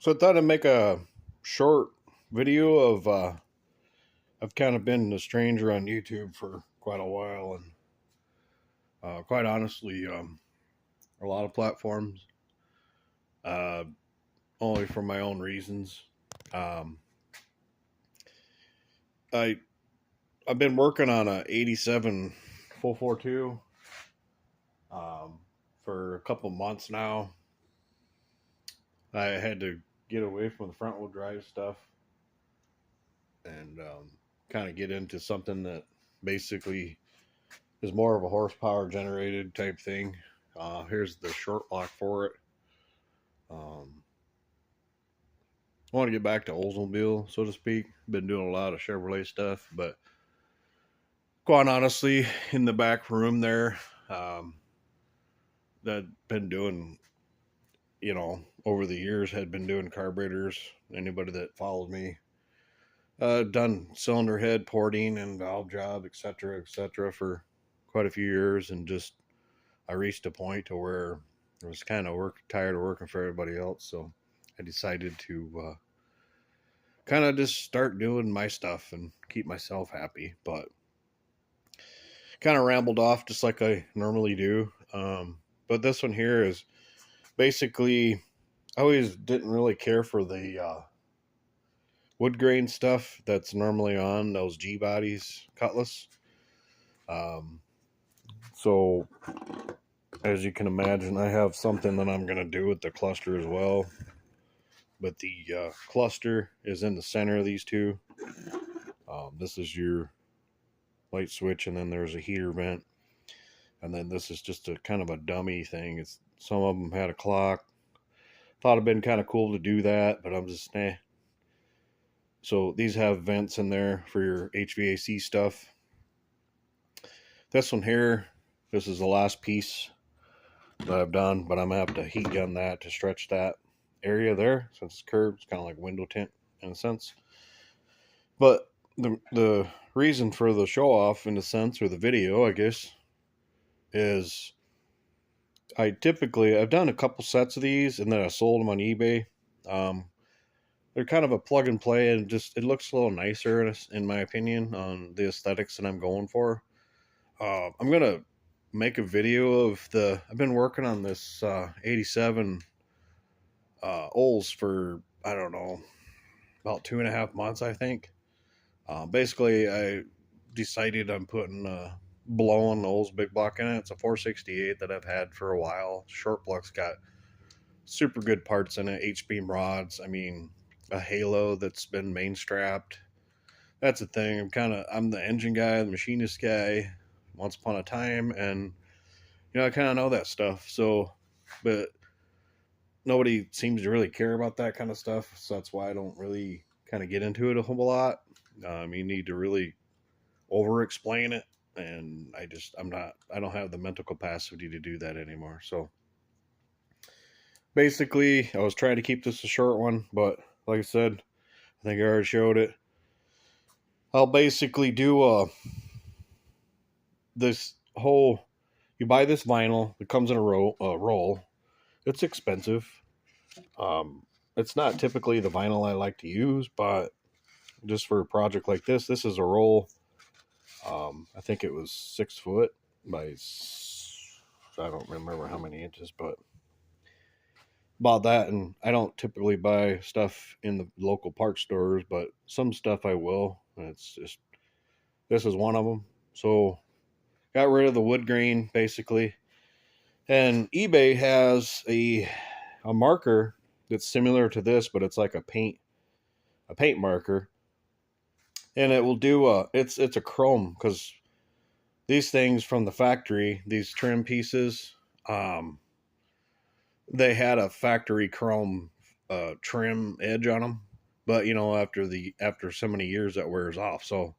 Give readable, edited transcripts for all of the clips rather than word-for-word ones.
So I thought I'd make a short video of I've kind of been a stranger on YouTube for quite a while, and quite honestly, a lot of platforms, uh, only for my own reasons. Um, I I've been working on a '87 442 for a couple months now. I had to get away from the front wheel drive stuff and kind of get into something that basically is more of a horsepower generated type thing. Here's the short block for it. I want to get back to Oldsmobile, so to speak. Been doing a lot of Chevrolet stuff, but quite honestly, in the back room there, that been doing, over the years, had been doing carburetors. Anybody that follows me, done cylinder head porting and valve job, etc., for quite a few years, and just I reached a point to where I was kind of tired of working for everybody else, so I decided to kind of just start doing my stuff and keep myself happy. But kind of rambled off just like I normally do. But this one here is basically I always didn't really care for the wood grain stuff that's normally on those G bodies Cutlass. Um, so as you can imagine, I have something that I'm going to do with the cluster as well. But the cluster is in the center of these two. This is your light switch, and then there's a heater vent, and then this is just a kind of a dummy thing. It's some of them had a clock. Thought it'd been kind of cool to do that, but I'm just So these have vents in there for your HVAC stuff. This one here, this is the last piece that I've done, but I'm gonna have to heat gun that to stretch that area there since it's curved. It's kind of like window tint in a sense. But the reason for the show off in a sense, or the video, I guess, is I've done a couple sets of these and then I sold them on eBay. They're kind of a plug and play, and just it looks a little nicer in my opinion on the aesthetics that I'm going for. I'm gonna make a video of I've been working on this 87 Olds for I don't know about 2.5 months, I think. Basically, I decided I'm putting blowing Olds big block in it. It's a 468 that I've had for a while. Short block's got super good parts in it. H-beam rods. I mean, a halo that's been main strapped. That's the thing. I'm the engine guy, the machinist guy, once upon a time, and I kind of know that stuff. So, but nobody seems to really care about that kind of stuff. So that's why I don't really kind of get into it a whole lot. You need to really over explain it, and I don't have the mental capacity to do that anymore. So basically, I was trying to keep this a short one, but like I said, I think I already showed it. I'll basically do this whole. You buy this vinyl. It comes in a roll. It's expensive. It's not typically the vinyl I like to use, but just for a project like this is a roll. I think it was 6 foot by I don't remember how many inches, but bought that. And I don't typically buy stuff in the local parts stores, but some stuff I will. And it's just this is one of them. So got rid of the wood grain basically, and eBay has a marker that's similar to this, but it's like a paint marker, and it will do it's a chrome, because these things from the factory, these trim pieces, they had a factory chrome trim edge on them, but after so many years that wears off. So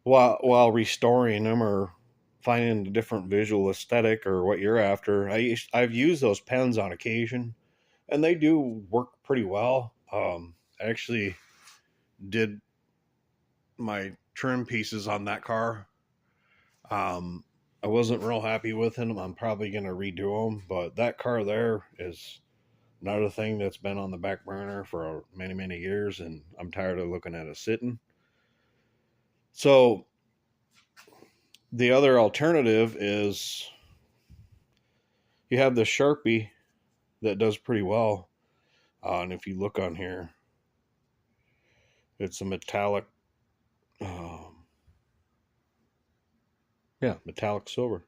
while restoring them or finding a different visual aesthetic or what you're after, I've used those pens on occasion, and they do work pretty well. I actually did my trim pieces on that car. I wasn't real happy with them. I'm probably going to redo them, but that car there is another thing that's been on the back burner for many, many years, and I'm tired of looking at it sitting. So the other alternative is you have the Sharpie that does pretty well. And if you look on here, it's a metallic, um, yeah, metallic silver.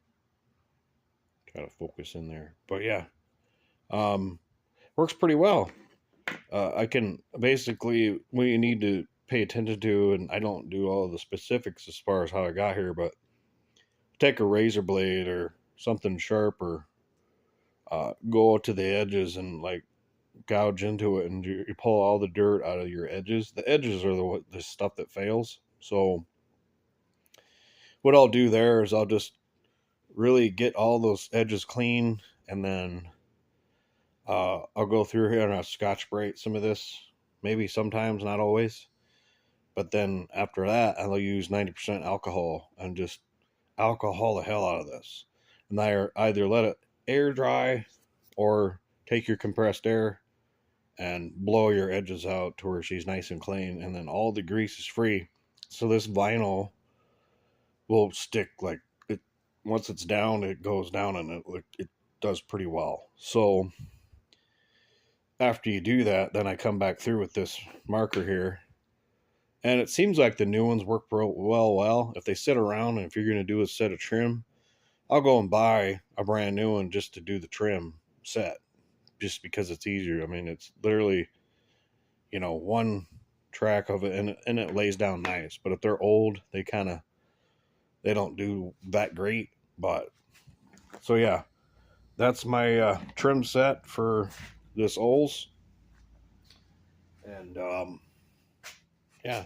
Try to focus in there, but yeah, um, works pretty well. I can basically what you need to pay attention to, and I don't do all the specifics as far as how I got here, but take a razor blade or something sharp, or go to the edges and like gouge into it, and you pull all the dirt out of your edges. The edges are the stuff that fails. So what I'll do there is I'll just really get all those edges clean, and then I'll go through here and I'll scotch brite some of this. Maybe sometimes, not always. But then after that, I'll use 90% alcohol and just alcohol the hell out of this. And I either let it air dry or take your compressed air and blow your edges out to where she's nice and clean. And then all the grease is free. So this vinyl will stick like it. Once it's down, it goes down, and it does pretty well. So after you do that, then I come back through with this marker here. And it seems like the new ones work well. If they sit around, and if you're going to do a set of trim, I'll go and buy a brand new one just to do the trim set, just because it's easier. I mean, it's literally, one track of it, and it lays down nice. But if they're old, they don't do that great. But so yeah, that's my trim set for this Olds. And yeah,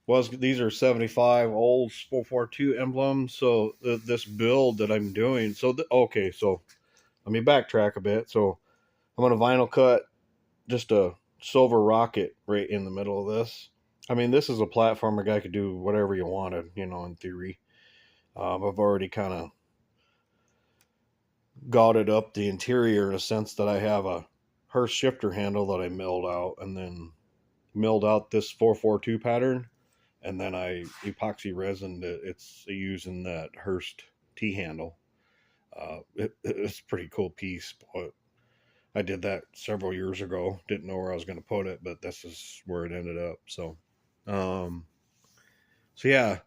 well, these are 75 Olds 442 emblems. So this build that I'm doing, okay, so let me backtrack a bit. So I'm going to vinyl cut just a silver rocket right in the middle of this. I mean, this is a platform a guy could do whatever you wanted, in theory. I've already kind of gauded up the interior in a sense that I have a Hurst shifter handle that I milled out, and then milled out this 442 pattern, and then I epoxy resin that it's using that Hurst T handle. It's a pretty cool piece, but I did that several years ago. Didn't know where I was going to put it, but this is where it ended up. Um, so yeah,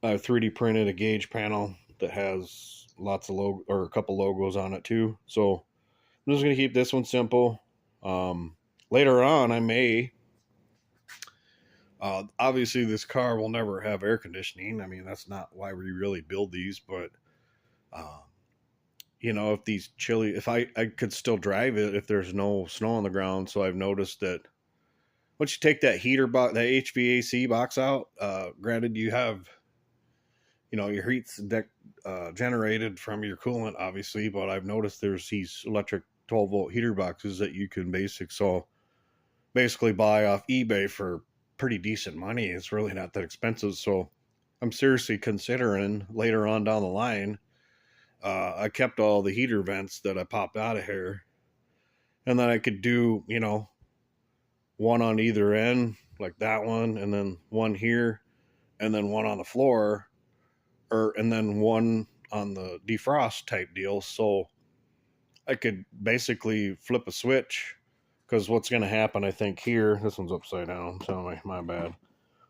I 3D printed a gauge panel that has lots of or a couple logos on it too. So I'm just going to keep this one simple. Later on, I may. Obviously, this car will never have air conditioning. I mean, that's not why we really build these. But uh, if these chilly, if I could still drive it if there's no snow on the ground. So I've noticed that once you take that heater box, that HVAC box out, granted you have, your heat's generated from your coolant, obviously, but I've noticed there's these electric 12-volt heater boxes that you can basically buy off eBay for pretty decent money. It's really not that expensive. So I'm seriously considering later on down the line. I kept all the heater vents that I popped out of here, and then I could do, one on either end, like that one, and then one here, and then one on the floor, and then one on the defrost type deal. So I could basically flip a switch, because what's going to happen, I think, here, this one's upside down, so my bad.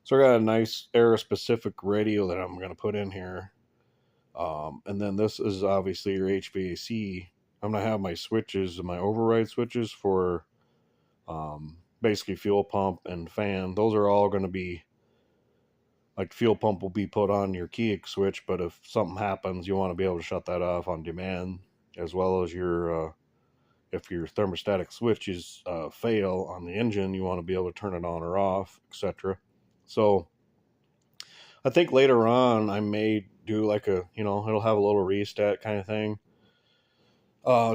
So I got a nice era specific radio that I'm going to put in here. And then this is obviously your HVAC. I'm going to have my switches, my override switches for basically fuel pump and fan. Those are all going to be, like, fuel pump will be put on your key switch, but if something happens, you want to be able to shut that off on demand, as well as your if your thermostatic switches fail on the engine, you want to be able to turn it on or off, etc. So I think later on I may do like it'll have a little rheostat kind of thing,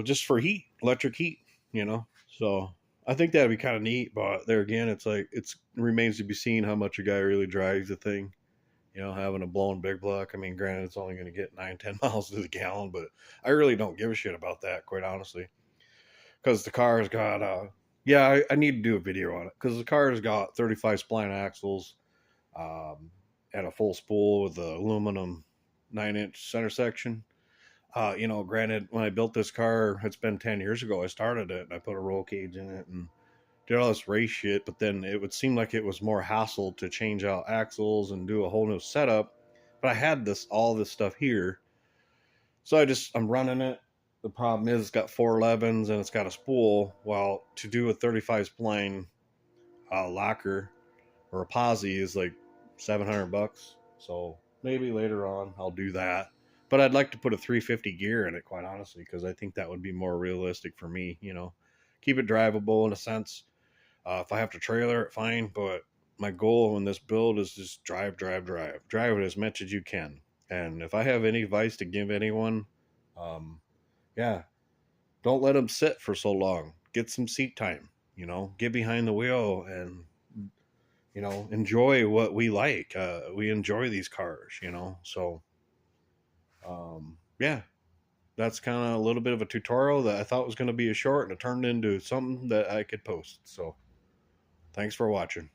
just for heat, electric heat, So I think that'd be kind of neat. But there again, it's like it remains to be seen how much a guy really drives the thing. Having a blown big block. I mean, granted, it's only going to get 9-10 miles to the gallon, but I really don't give a shit about that, quite honestly. because the car's got yeah, I need to do a video on it because the car's got 35 spline axles, um, and a full spool with the aluminum 9-inch center section. You know, granted, when I built this car, it's been 10 years ago. I started it and I put a roll cage in it and did all this race shit, but then it would seem like it was more hassle to change out axles and do a whole new setup. But I had all this stuff here, so I'm running it. The problem is it's got 411s and it's got a spool. Well, to do a 35 spline locker or a posi is like $700. So maybe later on I'll do that. But I'd like to put a 350 gear in it, quite honestly, because I think that would be more realistic for me. You know, keep it drivable in a sense. If I have to trailer it, fine. But my goal in this build is just drive it as much as you can. And if I have any advice to give anyone, um, yeah, don't let them sit for so long. Get some seat time. You know, get behind the wheel and enjoy what we like. We enjoy these cars. So yeah, that's kind of a little bit of a tutorial that I thought was going to be a short, and it turned into something that I could post. So thanks for watching.